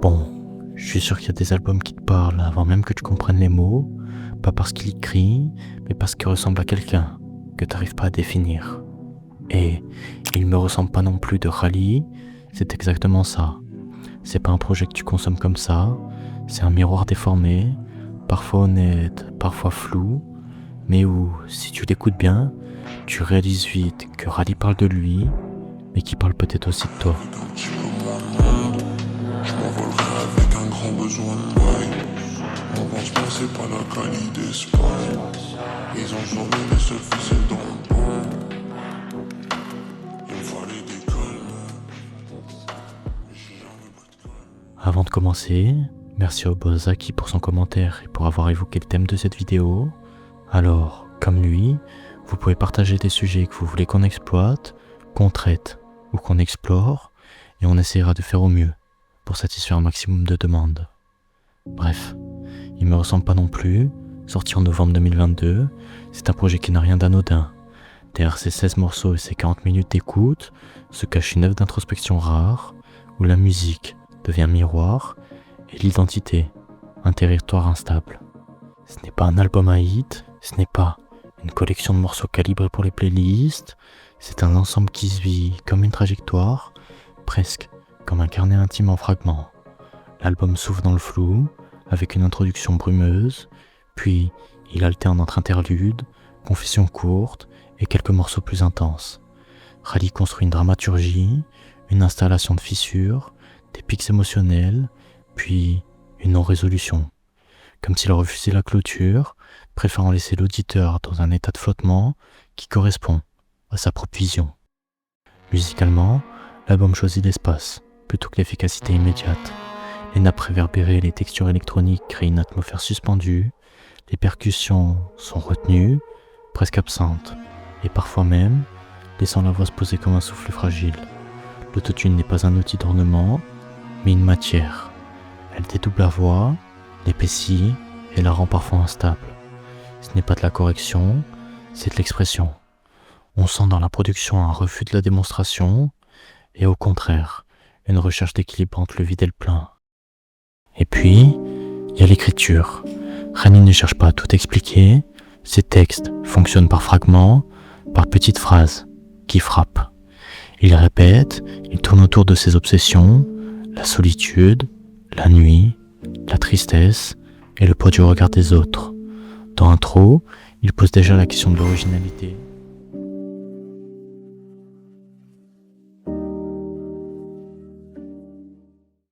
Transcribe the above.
Bon, je suis sûr qu'il y a des albums qui te parlent avant même que tu comprennes les mots, pas parce qu'il écrit, mais parce qu'il ressemble à quelqu'un que t'arrives pas à définir. Et il me ressemble pas non plus de Khali, c'est exactement ça. C'est pas un projet que tu consommes comme ça, c'est un miroir déformé, parfois honnête, parfois flou, mais où, si tu l'écoutes bien, tu réalises vite que Khali parle de lui, mais qui parle peut-être aussi de toi. Avec un petit peu moins de monde, je m'envolerai avec un grand besoin de maille. Mon pansement c'est pas la qualité d'Espagne. Ils ont jamais les seuls ficelles dans le banc. Il me fallait des calmes, mais j'ai jamais pris de calme. Avant de commencer, merci au boss Zaki pour son commentaire et pour avoir évoqué le thème de cette vidéo. Alors, comme lui, vous pouvez partager des sujets que vous voulez qu'on exploite, qu'on traite ou qu'on explore, et on essaiera de faire au mieux pour satisfaire un maximum de demandes. Bref, il me ressemble pas non plus, sorti en novembre 2022, c'est un projet qui n'a rien d'anodin. Derrière ces 16 morceaux et ces 40 minutes d'écoute se cache une œuvre d'introspection rare, où la musique devient miroir et l'identité un territoire instable. Ce n'est pas un album à hit, ce n'est pas une collection de morceaux calibrés pour les playlists, c'est un ensemble qui se vit comme une trajectoire, presque comme un carnet intime en fragments. L'album s'ouvre dans le flou, avec une introduction brumeuse, puis il alterne entre interludes, confessions courtes et quelques morceaux plus intenses. Khali construit une dramaturgie, une installation de fissures, des pics émotionnels, puis une non-résolution. Comme s'il refusait la clôture, préférant laisser l'auditeur dans un état de flottement qui correspond à sa propre vision. Musicalement, l'album choisit l'espace, plutôt que l'efficacité immédiate. Les nappes réverbérées et les textures électroniques créent une atmosphère suspendue, les percussions sont retenues, presque absentes, et parfois même, laissant la voix se poser comme un souffle fragile. L'autotune n'est pas un outil d'ornement, mais une matière. Elle dédouble la voix, l'épaissit et la rend parfois instable. Ce n'est pas de la correction, c'est de l'expression. On sent dans la production un refus de la démonstration, et au contraire, une recherche d'équilibre entre le vide et le plein. Et puis, il y a l'écriture. Khali ne cherche pas à tout expliquer, ses textes fonctionnent par fragments, par petites phrases qui frappent. Il répète, il tourne autour de ses obsessions, la solitude, la nuit, la tristesse et le poids du regard des autres. Dans Intro, il pose déjà la question de l'originalité.